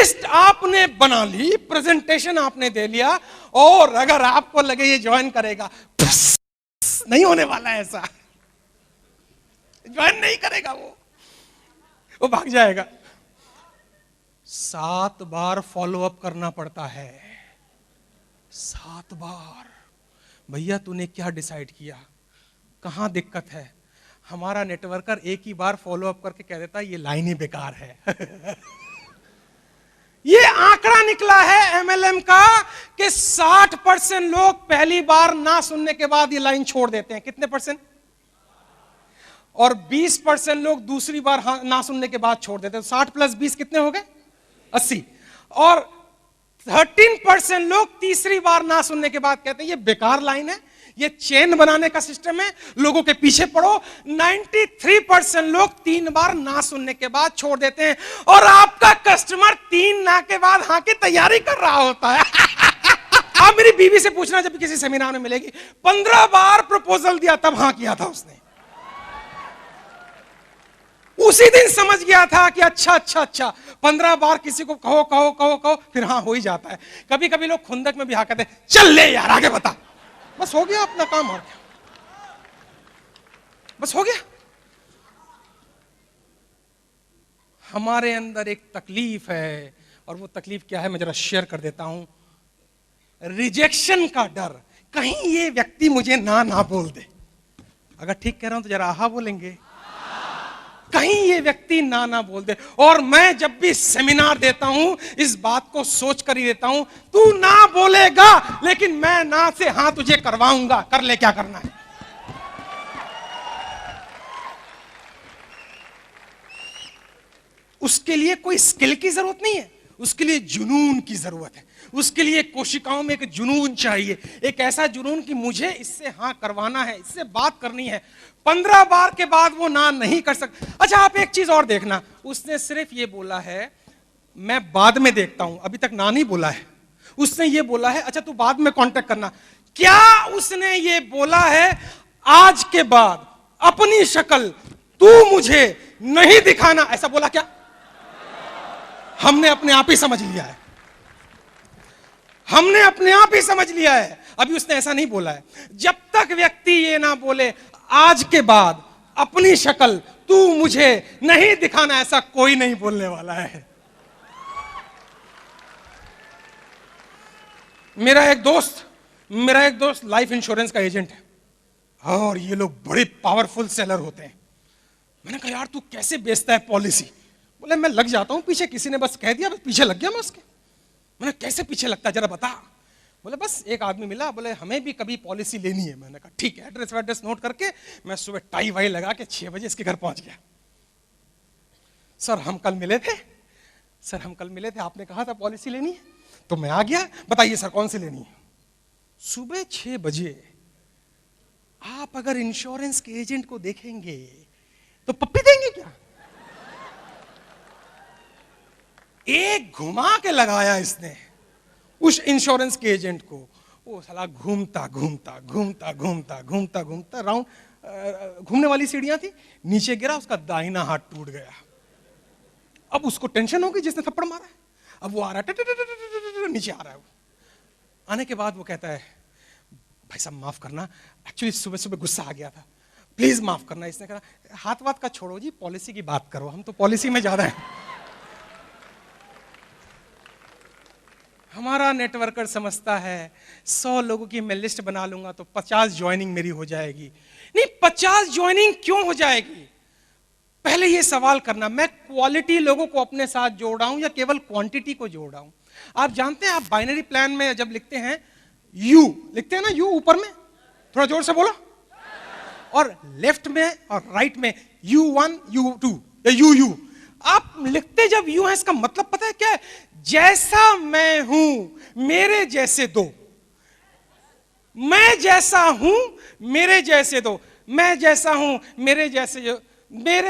List आपने बना ली, presentation आपने दे लिया, और अगर आपको लगे ये ज्वाइन करेगा, नहीं होने वाला है ऐसा। ज्वाइन नहीं करेगा, वो भाग जाएगा। 7 बार फॉलो अप करना पड़ता है, 7 बार। भैया तूने क्या डिसाइड किया, कहां दिक्कत है? हमारा नेटवर्कर एक ही बार फॉलो अप करके कह देता है ये लाइन ही बेकार है। ये आंकड़ा निकला है एमएलएम का कि 60% लोग पहली बार ना सुनने के बाद ये लाइन छोड़ देते हैं। कितने परसेंट? और 20% लोग दूसरी बार ना सुनने के बाद छोड़ देते हैं। 60 + 20 कितने हो गए? 80। और 13% लोग तीसरी बार ना सुनने के बाद कहते हैं ये बेकार लाइन है, ये चेन बनाने का सिस्टम है, लोगों के पीछे पड़ो। 93% लोग 3 बार ना सुनने के बाद छोड़ देते हैं, और आपका कस्टमर 3 ना के बाद हाँ की तैयारी कर रहा होता है। आप मेरी बीवी से पूछना, जब किसी सेमिनार में मिलेगी, 15 बार प्रपोजल दिया तब हाँ किया था उसने। उसी दिन समझ गया था कि अच्छा 15 बार किसी को कहो कहो कहो कहो, फिर हाँ हो ही जाता है। कभी कभी लोग खुंदक में भी हाँ कहते हैं, चल ले यार आगे बता, बस हो गया अपना काम, और क्या, बस हो गया। हमारे अंदर एक तकलीफ है, और वो तकलीफ क्या है मैं जरा शेयर कर देता हूं। रिजेक्शन का डर, कहीं ये व्यक्ति मुझे ना बोल दे। अगर ठीक कह रहा हूं तो जरा आहा बोलेंगे। कहीं ये व्यक्ति ना बोल दे। और मैं जब भी सेमिनार देता हूं इस बात को सोच कर ही देता हूं, तू ना बोलेगा लेकिन मैं ना से हाँ तुझे करवाऊंगा, कर ले क्या करना है। उसके लिए कोई स्किल की जरूरत नहीं है, उसके लिए जुनून की जरूरत है। उसके लिए कोशिकाओं में एक जुनून चाहिए, एक ऐसा जुनून कि मुझे इससे हाँ करवाना है, इससे बात करनी है। 15 बार के बाद वो ना नहीं कर सकता। अच्छा आप एक चीज और देखना, उसने सिर्फ ये बोला है मैं बाद में देखता हूं, अभी तक ना नहीं बोला है। उसने ये बोला है अच्छा तू बाद में कांटेक्ट करना। क्या उसने ये बोला है आज के बाद अपनी शक्ल तू मुझे नहीं दिखाना, ऐसा बोला क्या? हमने अपने आप ही समझ लिया है, हमने अपने आप ही समझ लिया है। अभी उसने ऐसा नहीं बोला है। जब तक व्यक्ति ये ना बोले आज के बाद अपनी शक्ल तू मुझे नहीं दिखाना, ऐसा कोई नहीं बोलने वाला है। मेरा एक दोस्त लाइफ इंश्योरेंस का एजेंट है, और ये लोग बड़े पावरफुल सेलर होते हैं। मैंने कहा यार तू कैसे बेचता है पॉलिसी? बोले मैं लग जाता हूं पीछे, किसी ने बस कह दिया, बस पीछे लग गया मैं उसके। मैंने कैसे पीछे लगता है जरा बता। बोले बस एक आदमी मिला, बोले हमें भी कभी पॉलिसी लेनी है। मैंने कहा ठीक है, एड्रेस नोट करके मैं सुबह टाई वाई लगा के 6 बजे इसके घर पहुंच गया। सर हम कल मिले थे, आपने कहा था पॉलिसी लेनी है, तो मैं आ गया। बताइए सर कौन सी लेनी है? सुबह 6 बजे आप अगर इंश्योरेंस के एजेंट को देखेंगे तो पप्पी देंगे क्या? एक घुमा के लगाया इसने उस इंश्योरेंस के एजेंट को। वो साला घूमता राउंड, घूमने वाली सीढ़ियां थी, नीचे गिरा, उसका दाहिना हाथ टूट गया। अब उसको टेंशन हो गई जिसने थप्पड़ मारा है। अब वो आ रहा है, नीचे आ रहा है। वो आने के बाद वो कहता है भाई साहब माफ करना, एक्चुअली सुबह गुस्सा आ गया था, प्लीज माफ करना। इसने कहा हाथ वाथ का छोड़ो जी, पॉलिसी की बात करो, हम तो पॉलिसी में ज्यादा है। हमारा नेटवर्कर समझता है 100 लोगों की मैं लिस्ट बना लूंगा तो 50 ज्वाइनिंग मेरी हो जाएगी। नहीं, 50 ज्वाइनिंग क्यों हो जाएगी? पहले ये सवाल करना, मैं क्वालिटी लोगों को अपने साथ जोड़ रहा हूं या केवल क्वांटिटी को जोड़ रहा हूं? आप जानते हैं, आप बाइनरी प्लान में जब लिखते हैं यू लिखते हैं ना, यू ऊपर में, थोड़ा जोर से बोलो, और लेफ्ट में और राइट में U1 U2 या यू आप लिखते जब यू है, इसका मतलब पता है क्या है? जैसा मैं हूं मेरे जैसे दो, मैं जैसा हूं मेरे जैसे दो, मैं जैसा हूं मेरे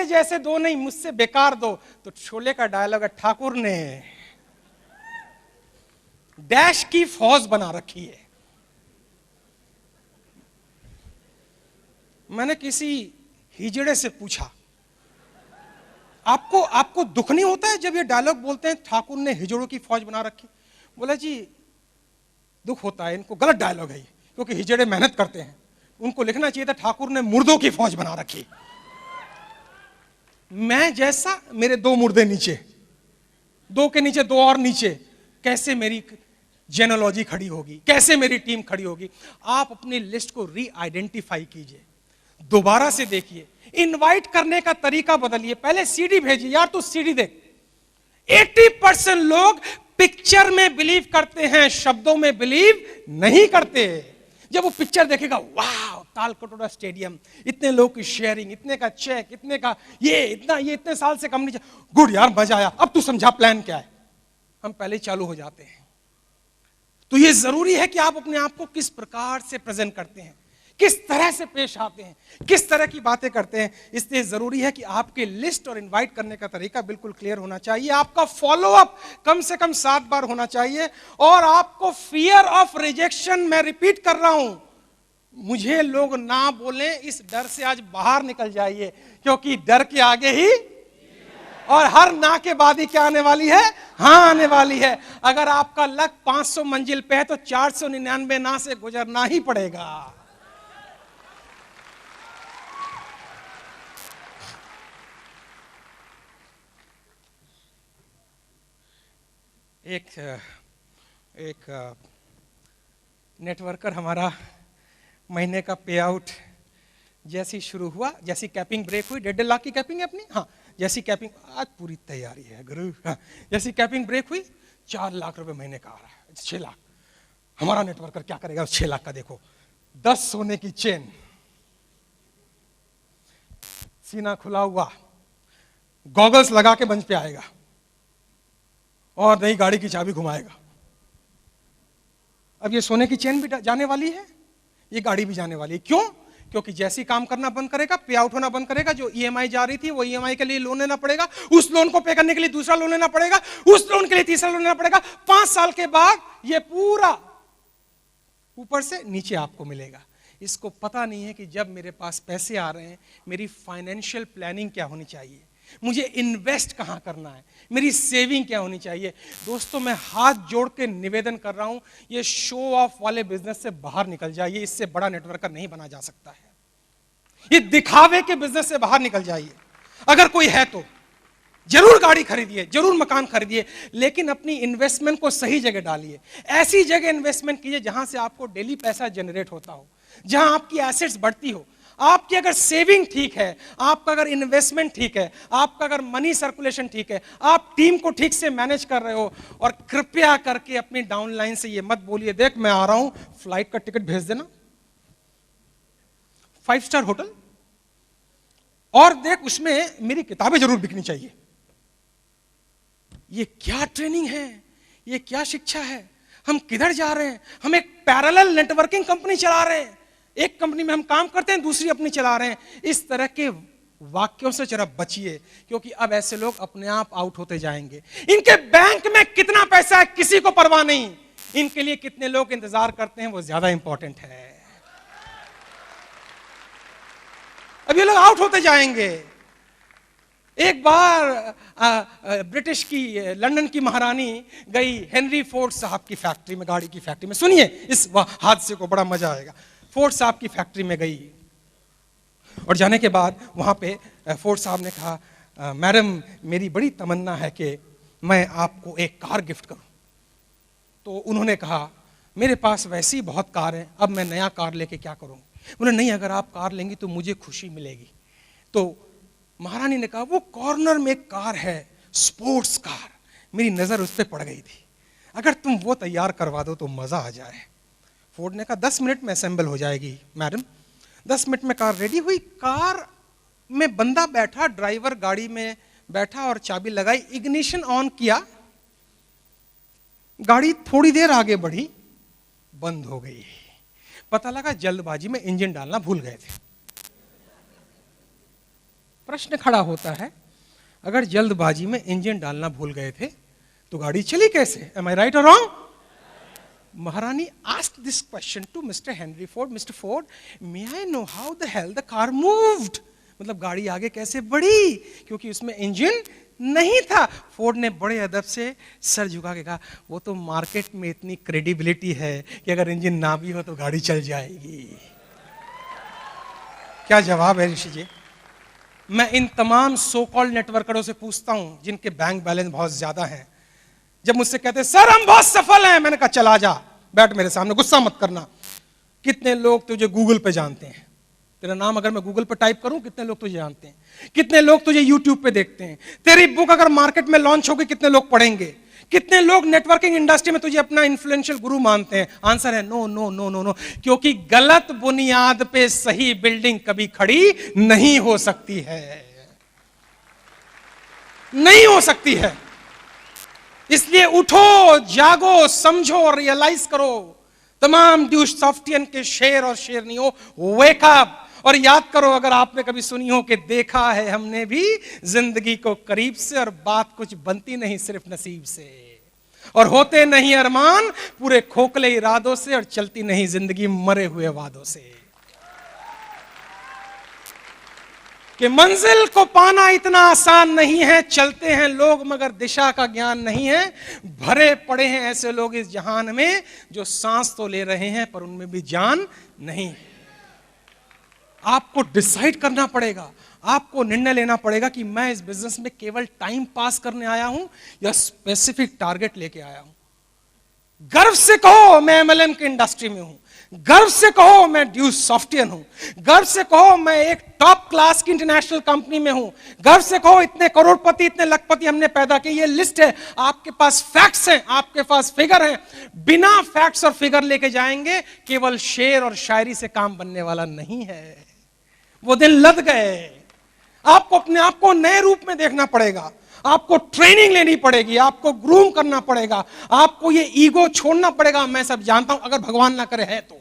जैसे दो नहीं, मुझसे बेकार दो। तो शोले का डायलॉग है, ठाकुर ने डैश की फौज बना रखी है। मैंने किसी हिजड़े से पूछा, आपको आपको दुख नहीं होता है जब ये डायलॉग बोलते हैं ठाकुर ने हिजड़ों की फौज बना रखी? बोला जी दुख होता है, इनको गलत डायलॉग है ये, क्योंकि हिजड़े मेहनत करते हैं, उनको लिखना चाहिए था ठाकुर ने मुर्दों की फौज बना रखी। मैं जैसा, मेरे 2 मुर्दे नीचे, 2 के नीचे 2 और नीचे, कैसे मेरी जेनोलॉजी खड़ी होगी, कैसे मेरी टीम खड़ी होगी? आप अपनी लिस्ट को री आइडेंटिफाई कीजिए, दोबारा से देखिए, इनवाइट करने का तरीका बदलिए। पहले सीडी भेजिए, यार तू सीडी दे। 80% लोग पिक्चर में बिलीव करते हैं, शब्दों में बिलीव नहीं करते। जब वो पिक्चर देखेगा, वाह तालकटोरा स्टेडियम, इतने लोग की शेयरिंग, इतने का चेक, इतने का ये इतने साल से कम नहीं, गुड यार मजा आया, अब तू समझा प्लान क्या है, हम पहले चालू हो जाते हैं। तो ये जरूरी है कि आप अपने आप को किस प्रकार से प्रेजेंट करते हैं, किस तरह से पेश आते हैं, किस तरह की बातें करते हैं। इसलिए जरूरी है कि आपके लिस्ट और इनवाइट करने का तरीका बिल्कुल क्लियर होना चाहिए, आपका फॉलोअप कम से कम 7 बार होना चाहिए, और आपको फियर ऑफ रिजेक्शन, मैं रिपीट कर रहा हूं, मुझे लोग ना बोलें इस डर से आज बाहर निकल जाइए, क्योंकि डर के आगे ही, और हर ना के बाद ही क्या आने वाली है? हाँ आने वाली है। अगर आपका लक 500 मंजिल पे है तो 499 ना से गुजरना ही पड़ेगा। एक नेटवर्कर हमारा महीने का पे आउट जैसी शुरू हुआ, जैसी कैपिंग ब्रेक हुई, 1.5 लाख की कैपिंग है अपनी, हाँ जैसी कैपिंग, आज पूरी तैयारी है गुरु, हाँ जैसी कैपिंग ब्रेक हुई 4 लाख रुपए महीने का आ रहा है, 6 लाख। हमारा नेटवर्कर क्या करेगा उस 6 लाख का? देखो 10 सोने की चेन, सीना खुला हुआ, गॉगल्स लगा के मंच पे आएगा, और नई गाड़ी की चाबी घुमाएगा। अब ये सोने की चेन भी जाने वाली है, ये गाड़ी भी जाने वाली है। क्यों? क्योंकि जैसे ही काम करना बंद करेगा, पे आउट होना बंद करेगा, जो ईएमआई जा रही थी वो ईएमआई के लिए लोन लेना पड़ेगा, उस लोन को पे करने के लिए दूसरा लोन लेना पड़ेगा, उस लोन के लिए तीसरा लोन लेना पड़ेगा। 5 साल के बाद ये पूरा ऊपर से नीचे आपको मिलेगा। इसको पता नहीं है कि जब मेरे पास पैसे आ रहे हैं, मेरी फाइनेंशियल प्लानिंग क्या होनी चाहिए, मुझे इन्वेस्ट कहां करना है, मेरी सेविंग क्या होनी चाहिए। दोस्तों मैं हाथ जोड़ के निवेदन कर रहा हूं, ये शो ऑफ वाले बिजनेस से बाहर निकल जाइए, इससे बड़ा नेटवर्कर नहीं बना जा सकता है। ये दिखावे के बिजनेस से बाहर निकल जाइए। अगर कोई है तो जरूर गाड़ी खरीदिए, जरूर मकान खरीदिए, लेकिन अपनी इन्वेस्टमेंट को सही जगह डालिए। ऐसी जगह इन्वेस्टमेंट कीजिए जहां से आपको डेली पैसा जनरेट होता हो, जहां आपकी एसेट्स बढ़ती हो। आपकी अगर सेविंग ठीक है, आपका अगर इन्वेस्टमेंट ठीक है, आपका अगर मनी सर्कुलेशन ठीक है, आप टीम को ठीक से मैनेज कर रहे हो, और कृपया करके अपनी डाउनलाइन से ये मत बोलिए देख मैं आ रहा हूं, फ्लाइट का टिकट भेज देना, 5 स्टार होटल, और देख उसमें मेरी किताबें जरूर बिकनी चाहिए। ये क्या ट्रेनिंग है, ये क्या शिक्षा है? हम किधर जा रहे हैं? हम एक पैरेलल नेटवर्किंग कंपनी चला रहे हैं, एक कंपनी में हम काम करते हैं, दूसरी अपनी चला रहे हैं। इस तरह के वाक्यों से जरा बचिए, क्योंकि अब ऐसे लोग अपने आप आउट होते जाएंगे। इनके बैंक में कितना पैसा है किसी को परवाह नहीं, इनके लिए कितने लोग इंतजार करते हैं वो ज्यादा इंपॉर्टेंट है। अब ये लोग आउट होते जाएंगे। एक बार ब्रिटिश की, लंदन की महारानी गई हेनरी फोर्ड साहब की फैक्ट्री में, गाड़ी की फैक्ट्री में। सुनिए इस हादसे को, बड़ा मजा आएगा। फोर्ड साहब की फैक्ट्री में गई, और जाने के बाद वहां पे फोर्ड साहब ने कहा मैडम मेरी बड़ी तमन्ना है कि मैं आपको एक कार गिफ्ट करूं। तो उन्होंने कहा मेरे पास वैसी बहुत कार है, अब मैं नया कार लेके क्या करूं? बोले नहीं, अगर आप कार लेंगी तो मुझे खुशी मिलेगी। तो महारानी ने कहा वो कॉर्नर में एक कार है, स्पोर्ट्स कार, मेरी नजर उस पर पड़ गई थी, अगर तुम वो तैयार करवा दो तो मजा आ जाए। फोर्ड ने कहा 10 मिनट में असेंबल हो जाएगी मैडम। 10 मिनट में कार रेडी हुई। कार में बंदा बैठा, ड्राइवर गाड़ी में बैठा और चाबी लगाई, इग्निशन ऑन किया, गाड़ी थोड़ी देर आगे बढ़ी, बंद हो गई। पता लगा जल्दबाजी में इंजन डालना भूल गए थे। प्रश्न खड़ा होता है, अगर जल्दबाजी में इंजन डालना भूल गए थे तो गाड़ी चली कैसे? Am I right or wrong? Maharani asked this question to Mr. Henry Ford. Mr. Ford, may I know how the hell the car moved? मतलब गाड़ी आगे कैसे बढ़ी, क्योंकि उसमें इंजन नहीं था। फोर्ड ने बड़े अदब से सर झुका के कहा, वो तो मार्केट में इतनी क्रेडिबिलिटी है कि अगर इंजन ना भी हो तो गाड़ी चल जाएगी। क्या जवाब है ऋषि जी? मैं इन तमाम सो कॉल्ड नेटवर्करों से पूछता हूं जिनके बैंक बैलेंस बहुत ज्यादा है, जब मुझसे कहते हैं सर हम बहुत सफल हैं, मैंने कहा चला जा, बैठ मेरे सामने, गुस्सा मत करना। कितने लोग तुझे गूगल पे जानते हैं? तेरा नाम अगर मैं गूगल पे टाइप करूं, कितने लोग तुझे जानते हैं? कितने लोग तुझे यूट्यूब पे देखते हैं? तेरी बुक अगर मार्केट में लॉन्च होगी, कितने लोग पढ़ेंगे? कितने लोग नेटवर्किंग इंडस्ट्री में तुझे अपना इन्फ्लुएंशियल गुरु मानते हैं? आंसर है no no no no no, क्योंकि गलत बुनियाद पे सही बिल्डिंग कभी खड़ी नहीं हो सकती है, नहीं हो सकती है। इसलिए उठो, जागो, समझो, रियलाइज करो। तमाम ड्यूस सॉफ्टियन के शेर और शेरनियों, वेक अप। और याद करो, अगर आपने कभी सुनी हो कि देखा है हमने भी जिंदगी को करीब से, और बात कुछ बनती नहीं सिर्फ नसीब से, और होते नहीं अरमान पूरे खोखले इरादों से, और चलती नहीं जिंदगी मरे हुए वादों से। कि मंजिल को पाना इतना आसान नहीं है, चलते हैं लोग मगर दिशा का ज्ञान नहीं है। भरे पड़े हैं ऐसे लोग इस जहान में जो सांस तो ले रहे हैं पर उनमें भी जान नहीं। आपको डिसाइड करना पड़ेगा, आपको निर्णय लेना पड़ेगा कि मैं इस बिजनेस में केवल टाइम पास करने आया हूं या स्पेसिफिक टारगेट लेके आया हूं। गर्व से कहो मैं एमएलएम की इंडस्ट्री में हूं, गर्व से कहो मैं ड्यूस सॉफ्टवेयर हूं, गर्व से कहो मैं एक टॉप क्लास की इंटरनेशनल कंपनी में हूं, गर्व से कहो इतने करोड़पति इतने लखपति हमने पैदा किए। ये लिस्ट है, आपके पास फैक्ट्स हैं, आपके पास फिगर हैं। बिना फैक्ट्स और फिगर लेके जाएंगे, केवल शेर और शायरी से काम बनने वाला नहीं है। वो दिन लद गए। आपको अपने आप को नए रूप में देखना पड़ेगा, आपको ट्रेनिंग लेनी पड़ेगी, आपको ग्रूम करना पड़ेगा, आपको ये ईगो छोड़ना पड़ेगा। मैं सब जानता हूं, अगर भगवान ना करे है तो,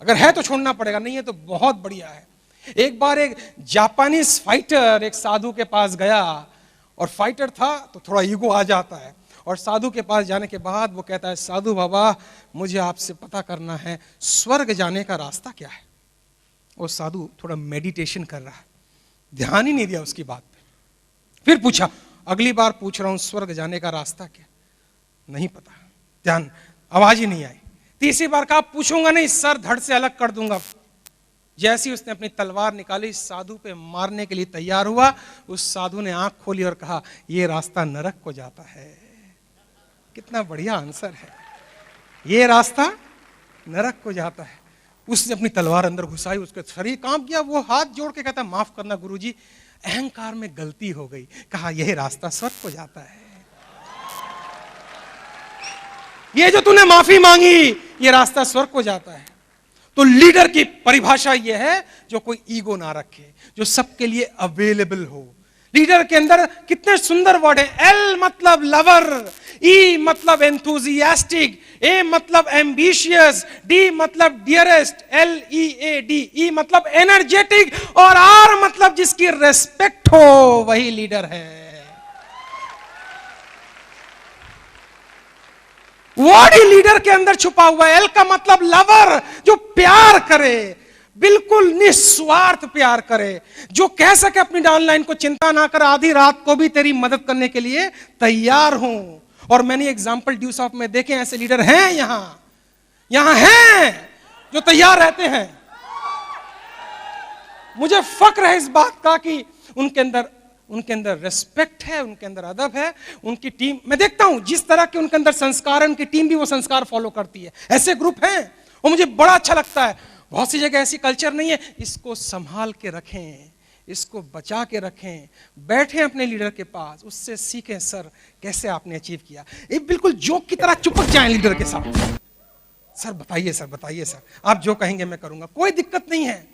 अगर है तो छोड़ना पड़ेगा, नहीं है तो बहुत बढ़िया है। एक बार एक जापानीज फाइटर एक साधु के पास गया, और फाइटर था तो थोड़ा ईगो आ जाता है, और साधु के पास जाने के बाद वो कहता है, साधु बाबा मुझे आपसे पता करना है स्वर्ग जाने का रास्ता क्या है। वो साधु थोड़ा मेडिटेशन कर रहा है, ध्यान ही नहीं दिया उसकी बात पे। फिर पूछा, अगली बार पूछ रहा हूं स्वर्ग जाने का रास्ता क्या? नहीं पता, ध्यान, आवाज ही नहीं आई। तीसरी बार कहा, पूछूंगा नहीं, सर धड़ से अलग कर दूंगा। जैसी उसने अपनी तलवार निकाली, साधु पे मारने के लिए तैयार हुआ, उस साधु ने आंख खोली और कहा, यह रास्ता नरक को जाता है। कितना बढ़िया आंसर है, यह रास्ता नरक को जाता है। उसने अपनी तलवार अंदर घुसाई, उसका शरीर कांप गया। वो हाथ जोड़ के कहता, माफ करना गुरुजी, अहंकार में गलती हो गई। कहा, यह रास्ता स्वर्ग को जाता है। ये जो तूने माफी मांगी, ये रास्ता स्वर्ग को जाता है। तो लीडर की परिभाषा यह है जो कोई ईगो ना रखे, जो सबके लिए अवेलेबल हो। लीडर के अंदर कितने सुंदर वर्ड है। एल मतलब लवर, ई मतलब एंथुजियास्टिक, ए मतलब एम्बिशियस, डी मतलब डियरेस्ट, LEAD, ई मतलब एनर्जेटिक, और आर मतलब जिसकी रेस्पेक्ट हो, वही लीडर है। वर्ड ही लीडर के अंदर छुपा हुआ है। एल का मतलब लवर, जो प्यार करे, बिल्कुल निस्वार्थ प्यार करे, जो कह सके अपनी डाउनलाइन को चिंता ना कर, आधी रात को भी तेरी मदद करने के लिए तैयार हूं। और मैंने एग्जांपल ड्यूस ऑफ में देखे, ऐसे लीडर हैं यहां हैं जो तैयार रहते हैं। मुझे फक्र है इस बात का कि उनके अंदर रिस्पेक्ट है, उनके अंदर अदब है। उनकी टीम, मैं देखता हूं जिस तरह के उनके अंदर संस्कार है, उनकी टीम भी वो संस्कार फॉलो करती है। ऐसे ग्रुप हैं, वो मुझे बड़ा अच्छा लगता है। बहुत सी जगह ऐसी कल्चर नहीं है। इसको संभाल के रखें, इसको बचा के रखें, बैठें अपने लीडर के पास, उससे सीखें, सर कैसे आपने अचीव किया। ये बिल्कुल जोक की तरह चिपक जाएं लीडर के साथ। सर बताइए, सर बताइए, सर आप जो कहेंगे मैं करूंगा, कोई दिक्कत नहीं है,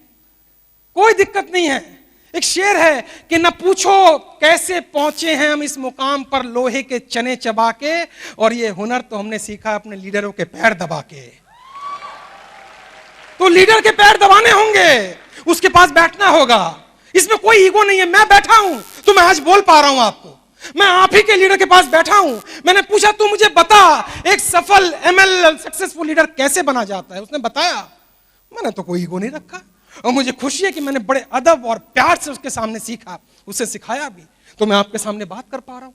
कोई दिक्कत नहीं है। एक शेर है कि न पूछो कैसे पहुंचे हैं हम इस मुकाम पर लोहे के चने चबा के, और ये हुनर तो हमने सीखा अपने लीडरों के पैर दबा के। तो लीडर के पैर दबाने होंगे, उसके पास बैठना होगा। इसमें कोई ईगो नहीं है। मैं बैठा हूं तो मैं आज बोल पा रहा हूं आपको। मैं आप ही के लीडर के पास बैठा हूं। मैंने पूछा, तू मुझे बता एक सफल ML सक्सेसफुल लीडर कैसे बना जाता है। उसने बताया, मैंने तो कोई ईगो नहीं रखा। और मुझे खुशी है कि मैंने बड़े अदब और प्यार से उसके सामने सीखा, उसे सिखाया भी, तो मैं आपके सामने बात कर पा रहा हूं।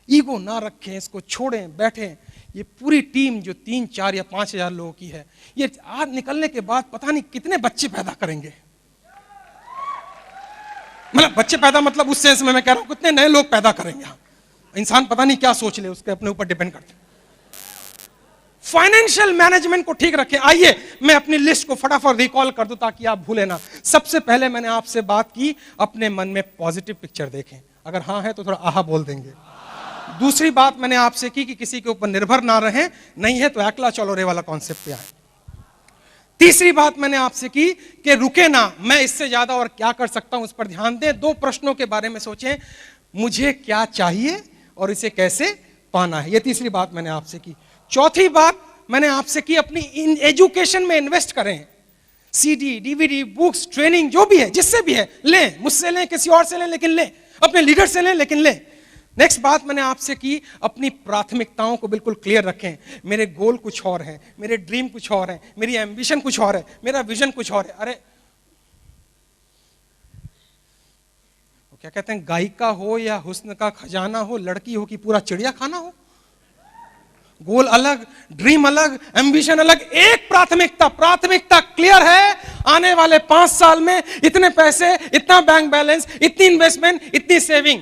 ईगो ना रखें, इसको छोड़ें, बैठें। ये पूरी टीम जो 3, 4 या 5,000 लोगों की है, ये आज निकलने के बाद पता नहीं कितने बच्चे पैदा करेंगे। मतलब बच्चे पैदा मतलब उस सेंस में मैं कह रहा हूं कितने नए लोग पैदा करेंगे। इंसान पता नहीं क्या सोच ले, उसके अपने ऊपर डिपेंड करते। फाइनेंशियल मैनेजमेंट को ठीक रखें। आइए मैं अपनी लिस्ट को फटाफट रिकॉल कर दूं ताकि आप भूले ना। सबसे पहले मैंने आपसे बात की, अपने मन में पॉजिटिव पिक्चर देखें। अगर हाँ है तो थोड़ा आहा बोल देंगे। दूसरी बात मैंने आपसे की कि किसी के ऊपर निर्भर ना रहें, नहीं है तो अकेला चलो रे वाला कॉन्सेप्ट पे आए। तीसरी बात मैंने आपसे की कि रुके ना, मैं इससे ज्यादा और क्या कर सकता हूं उस पर ध्यान दें। 2 प्रश्नों के बारे में सोचें, मुझे क्या चाहिए और इसे कैसे पाना है। यह तीसरी बात मैंने आपसे की। चौथी बात मैंने आपसे की, अपनी एजुकेशन में इन्वेस्ट करें। सीडी, डीवीडी, बुक्स, ट्रेनिंग जो भी है, जिससे भी है लें, मुझसे लें, किसी और से लें, लेकिन लें, अपने लीडर से लें, लेकिन लें। नेक्स्ट बात मैंने आपसे की, अपनी प्राथमिकताओं को बिल्कुल क्लियर रखें। मेरे गोल कुछ और हैं, मेरे ड्रीम कुछ और हैं, मेरी एम्बिशन कुछ और है, मेरा विजन कुछ और है। अरे क्या कहते हैं, गायिका हो या हुस्न का खजाना हो, लड़की हो कि पूरा चिड़िया खाना हो, गोल अलग, ड्रीम अलग, एम्बिशन अलग, एक प्राथमिकता क्लियर है। आने वाले 5 साल में इतने पैसे, इतना बैंक बैलेंस, इतनी इन्वेस्टमेंट, इतनी सेविंग।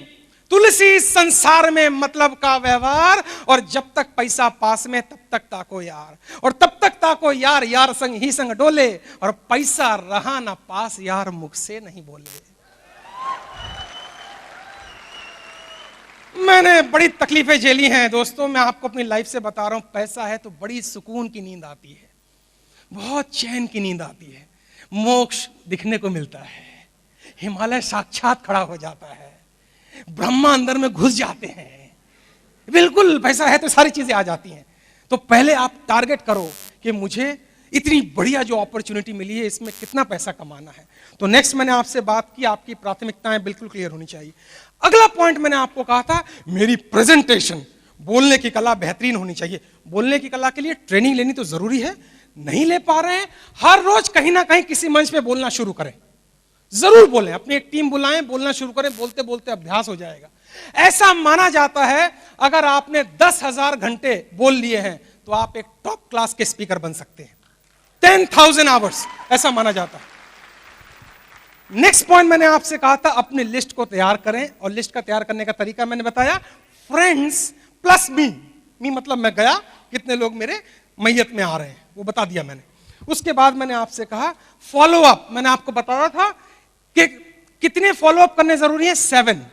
तुलसी संसार में मतलब का व्यवहार, और जब तक पैसा पास में तब तक ताको यार, और तब तक ताको यार, यार संग ही संग डोले, और पैसा रहा ना पास यार मुख से नहीं बोले। मैंने बड़ी तकलीफें झेली हैं दोस्तों, मैं आपको अपनी लाइफ से बता रहा हूं। पैसा है तो बड़ी सुकून की नींद आती है, बहुत चैन की नींद आती है, मोक्ष दिखने को मिलता है, हिमालय साक्षात खड़ा हो जाता है, ब्रह्मा अंदर में घुस जाते हैं। बिल्कुल पैसा है तो सारी चीजें आ जाती हैं। तो पहले आप टारगेट करो कि मुझे इतनी बढ़िया जो अपॉर्चुनिटी मिली है, इसमें कितना पैसा कमाना है। तो नेक्स्ट मैंने आपसे बात की, आपकी प्राथमिकताएं बिल्कुल क्लियर होनी चाहिए। अगला पॉइंट मैंने आपको कहा था, मेरी प्रेजेंटेशन, बोलने की कला बेहतरीन होनी चाहिए। बोलने की कला के लिए ट्रेनिंग लेनी तो जरूरी है, नहीं ले पा रहे हैं, हर रोज कहीं ना कहीं किसी मंच पे बोलना शुरू करें। जरूर बोलें, अपनी एक टीम बुलाएं, बोलना शुरू करें, बोलते बोलते अभ्यास हो जाएगा। ऐसा माना जाता है अगर आपने 10,000 घंटे बोल लिए हैं तो आप एक टॉप क्लास के स्पीकर बन सकते हैं। 10,000 आवर्स ऐसा माना जाता है। नेक्स्ट पॉइंट मैंने आपसे कहा था, अपनी लिस्ट को तैयार करें, और लिस्ट का तैयार करने का तरीका मैंने बताया, फ्रेंड्स प्लस मी मतलब मैं गया, कितने लोग मेरे मैयत में आ रहे हैं वो बता दिया मैंने। उसके बाद मैंने आपसे कहा फॉलो अप, मैंने आपको बताया था कि कितने फॉलो अप करने जरूरी है, 7।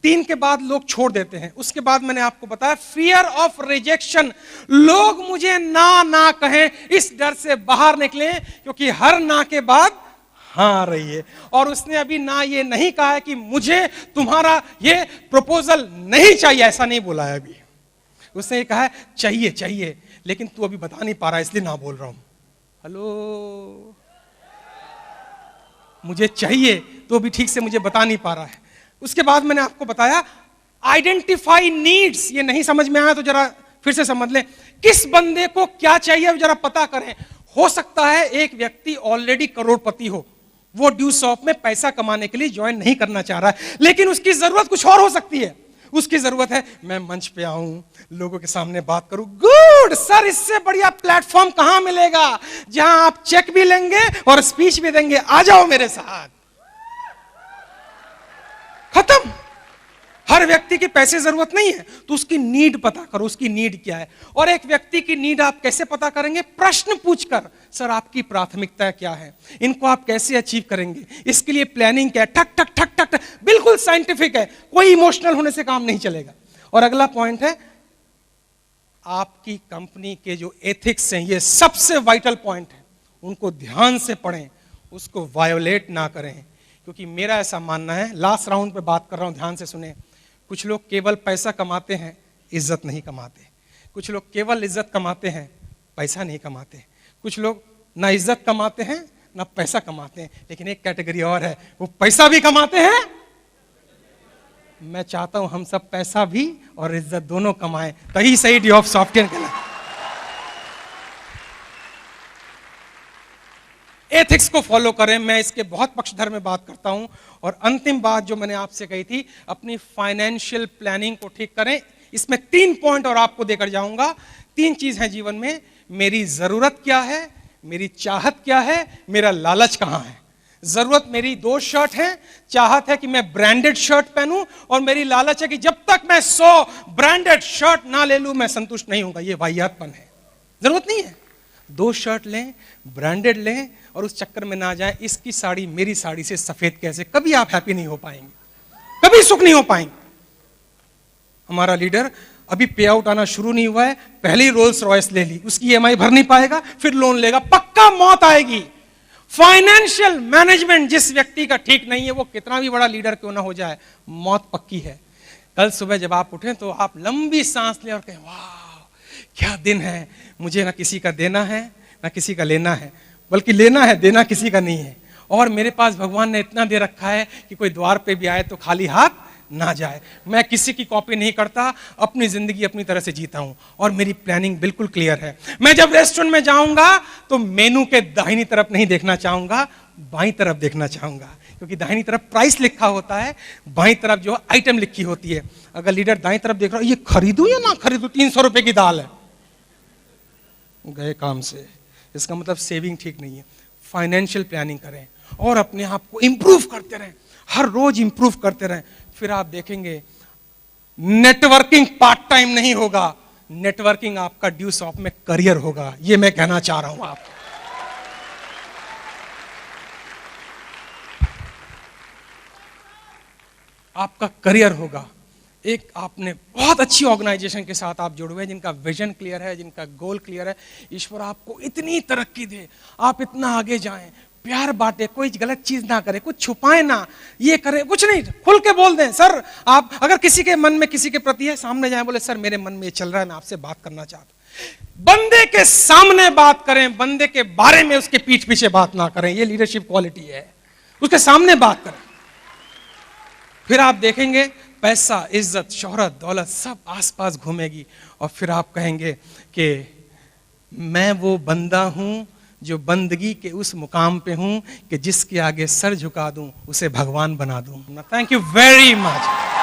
3 के बाद लोग छोड़ देते हैं। उसके बाद मैंने आपको बताया फियर ऑफ रिजेक्शन, लोग मुझे ना कहें, इस डर से बाहर निकलें, क्योंकि हर ना के बाद हाँ आ रही है। और उसने अभी ना ये नहीं कहा है कि मुझे तुम्हारा ये प्रपोजल नहीं चाहिए, ऐसा नहीं बोला है अभी। उसने ये कहा है चाहिए, लेकिन तू अभी बता नहीं पा रहा इसलिए ना बोल रहा हूं। हेलो, मुझे चाहिए तो अभी ठीक से मुझे बता नहीं पा रहा है। उसके बाद मैंने आपको बताया आइडेंटिफाई नीड्स, ये नहीं समझ में आया तो जरा फिर से समझ लें, किस बंदे को क्या चाहिए जरा पता करें। हो सकता है एक व्यक्ति ऑलरेडी करोड़पति हो, वो ड्यू शॉप में पैसा कमाने के लिए ज्वाइन नहीं करना चाह रहा है, लेकिन उसकी जरूरत कुछ और हो सकती है। उसकी जरूरत है मैं मंच पे आऊं, लोगों के सामने बात करूं। गुड सर, इससे बढ़िया प्लेटफॉर्म कहां मिलेगा जहां आप चेक भी लेंगे और स्पीच भी देंगे। आ जाओ मेरे साथ। खत्म। हर व्यक्ति की पैसे जरूरत नहीं है, तो उसकी नीड पता करो, उसकी नीड क्या है। और एक व्यक्ति की नीड आप कैसे पता करेंगे? प्रश्न पूछकर, सर आपकी प्राथमिकता क्या है, इनको आप कैसे अचीव करेंगे, इसके लिए प्लानिंग क्या है। ठक ठक ठक ठक ठक, बिल्कुल साइंटिफिक है, कोई इमोशनल होने से काम नहीं चलेगा। और अगला पॉइंट है, आपकी कंपनी के जो एथिक्स हैं, ये सबसे वाइटल पॉइंट है, उनको ध्यान से पढ़ें, उसको वायोलेट ना करें। क्योंकि मेरा ऐसा मानना है, लास्ट राउंड पे बात कर रहा हूं, ध्यान से सुने। कुछ लोग केवल पैसा कमाते हैं, इज्जत नहीं कमाते। कुछ लोग केवल इज्जत कमाते हैं, पैसा नहीं कमाते। कुछ लोग ना इज्जत कमाते हैं ना पैसा कमाते हैं, लेकिन एक कैटेगरी और है, वो पैसा भी कमाते हैं। मैं चाहता हूं हम सब पैसा भी और इज्जत दोनों कमाएं, तभी सही डी ऑफ सॉफ्टवेयर कहलाए। एथिक्स को फॉलो करें। मैं इसके बहुत पक्षधर में बात करता हूं। और अंतिम बात जो मैंने आपसे कही थी, अपनी फाइनेंशियल प्लानिंग को ठीक करें। इसमें 3 पॉइंट और आपको देकर जाऊंगा। 3 चीज है जीवन में, मेरी जरूरत क्या है, मेरी चाहत क्या है, मेरा लालच कहां है। जरूरत मेरी 2 शर्ट है, चाहत है कि मैं ब्रांडेड शर्ट पहनूं, और मेरी लालच है कि जब तक मैं 100 ब्रांडेड शर्ट ना ले लूं मैं संतुष्ट नहीं होऊंगा। ये वाहियातपन है। जरूरत नहीं है, 2 शर्ट लें, ब्रांडेड लें, और उस चक्कर में ना जाए इसकी साड़ी मेरी साड़ी से सफेद कैसे। कभी आप हैप्पी नहीं हो पाएंगे, कभी सुख नहीं हो पाएंगे। हमारा लीडर अभी पे आउट आना शुरू नहीं हुआ है, पहले ही रोल्स रॉयस ले ली, उसकी ईएमआई भर नहीं पाएगा, फिर लोन लेगा, पक्का मौत आएगी। फाइनेंशियल मैनेजमेंट जिस व्यक्ति का ठीक नहीं है, वो कितना भी बड़ा लीडर क्यों ना हो जाए, मौत पक्की है। कल सुबह जब आप उठें तो आप लंबी सांस लें और कहें, वाह क्या दिन है, मुझे ना किसी का देना है ना किसी का लेना है, बल्कि लेना है, देना किसी का नहीं है। और मेरे पास भगवान ने इतना दे रखा है कि कोई द्वार पे भी आए तो खाली हाथ ना जाए। मैं किसी की कॉपी नहीं करता, अपनी जिंदगी अपनी तरह से जीता हूं, और मेरी प्लानिंग बिल्कुल क्लियर है। मैं जब रेस्टोरेंट में जाऊंगा तो मेनू के दाहिनी तरफ नहीं देखना चाहूंगा, बाईं तरफ देखना चाहूंगा, क्योंकि दाहिनी तरफ प्राइस लिखा होता है, बाईं तरफ जो आइटम लिखी होती है। अगर लीडर दाईं तरफ देख रहा हो, ये खरीदूं या ना खरीदूं, 300 रुपए की दाल है, गए काम से, इसका मतलब सेविंग ठीक नहीं है। फाइनेंशियल प्लानिंग करें और अपने आप को इंप्रूव करते रहें, हर रोज इंप्रूव करते रहें। फिर आप देखेंगे नेटवर्किंग पार्ट टाइम नहीं होगा, नेटवर्किंग आपका ड्यू शॉप में करियर होगा। ये मैं कहना चाह रहा हूं आपको। आपका करियर होगा। एक आपने बहुत अच्छी ऑर्गेनाइजेशन के साथ आप जुड़े हुए हैं, जिनका विजन क्लियर है, जिनका गोल क्लियर है। ईश्वर आपको इतनी तरक्की दे, आप इतना आगे जाएं, प्यार बांटे, कोई गलत चीज ना करे, कुछ छुपाए ना, ये करे कुछ नहीं, खुल के बोल दें। सर आप अगर किसी के मन में किसी के प्रति है, सामने जाए, बोले सर मेरे मन में ये चल रहा है, मैं आपसे बात करना चाहता हूं। बंदे के सामने बात करें, बंदे के बारे में उसके पीठ पीछे बात ना करें। ये लीडरशिप क्वालिटी है, उसके सामने बात करें। फिर आप देखेंगे पैसा, इज्जत, शोहरत, दौलत सब आसपास घूमेगी, और फिर आप कहेंगे कि मैं वो बंदा हूं जो बंदगी के उस मुकाम पे हूं कि जिसके आगे सर झुका दूं उसे भगवान बना दूं। Thank you very much.